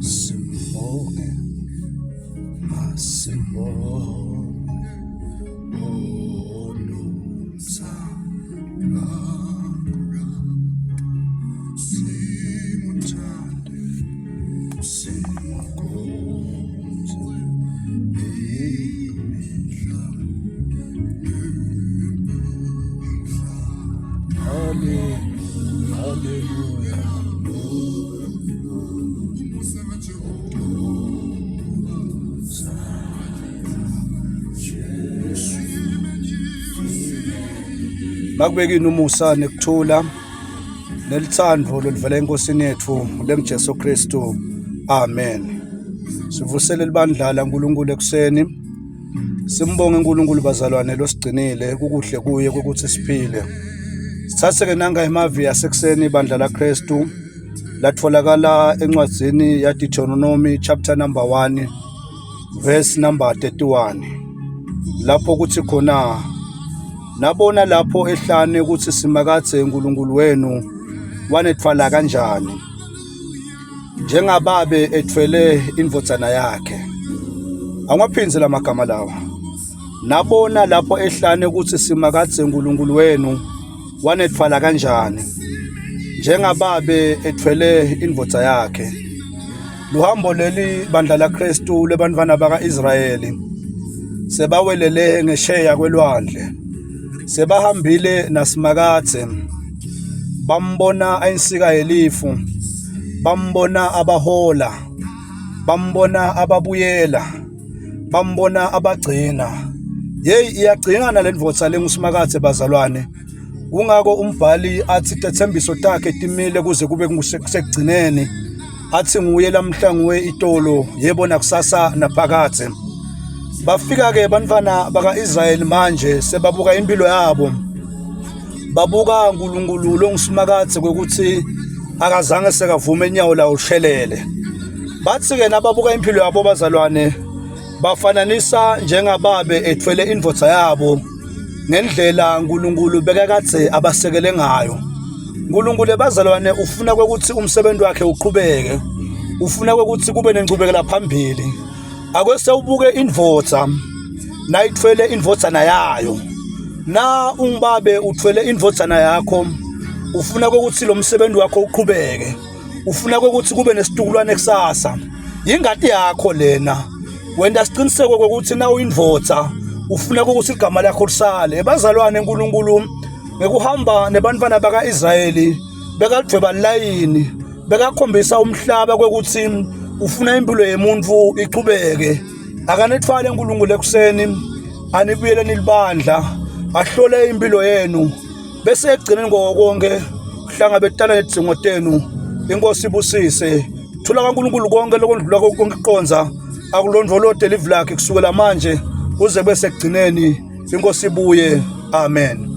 Masibonge, masibonge, onomzana, simuthande, simukhonze, imihla nemihla. Hallelujah. Makubekini umusa nekuthula nelithando lolivela enkosini yethu lenguJesu Kristu. Amen. Sivusele libandla laNkulunkulu ekuseni. Simbonge uNkulunkulu bazalwane losigcinile kukuhle kuye ukuthi siphile. Sithathe nanga imavi yasekuseni ibandla laKristu latfolakala encwadzini ya Deuteronomy chapter number 1 verse number 31. Lapho kuthi khona nabona lapho ehlane ukuthi simakathe uNkulunkulu wenu wanetfala kanjani njengababe ethwele indvodzana yakhe. Angaphinzi lamagama lawa. Nabona lapho ehlane ukuthi simakathe uNkulunkulu wenu wanetfala kanjani njengababe ethwele indvodza yakhe. Luhambo leli bandla laKristu lebantfwana baka-Israyeli sebawelele ngesheya kwelwandle. Sebahambile nasimakathe, bambona ayinsika yelifu, bambona abahola, bambona ababuyela, bambona abagcina. Yeyi iyagcinana lendvodza lengusimakathe bazalwane. Kungako umbhali athi tethembiso takhe timile kuze kube kusekugcineni. Athi nguye lamhla nguwe itolo yebo nakusasa naphakathe. Bafika-ke bantfwana baka-Israyeli manje sebabuka impilo yabo. Babuka uNkulunkulu longusimakathe kwekuthi akazange sekavume inyawo lawo ushelele. Bathi-ke nababuka impilo yabo bazalwane bafananisa njengababe ethwele indvodza yabo ngendlela uNkulunkulu bekakathe abasekele ngayo. uNkulunkulu bazalwane ufuna kwekuthi umsebenzi wakhe uqhubeke. Ufuna kwekuthi kube nencubekela phambili. Akwese ubuke indvodza nayithwele indvodzana yayo. Na ungibabe uthwele indvodzana yakho ufuna kwekuthi lo msebenzi wakho uqhubeke. Ufuna kwekuthi kube nesitukulwane kusasa. Ingadi yakho lena. Wenda siqiniseko kwekuthi na uyindvodza ufuna ukuthi igama lakho lisale. Bazalwane uNkulunkulu ngekuhamba nebantwana baka-Israyeli bekadweba layini bekakhombisa umhlaba kwekuthi ufuna impilo yemuntu iqhubeke. Akanethwale uNkulunkulu ekuseni anibuyele nilibandla ahlole impilo yenu bese egcineni konke kuhlangabetana nedzingo tenu. Inkosi ibusise. Thula kaNkulunkulu konke lokondlula konke iqonza akulondvolode live lakhe kusukela manje uze bese egcineni. Inkosi ibuye. Amen.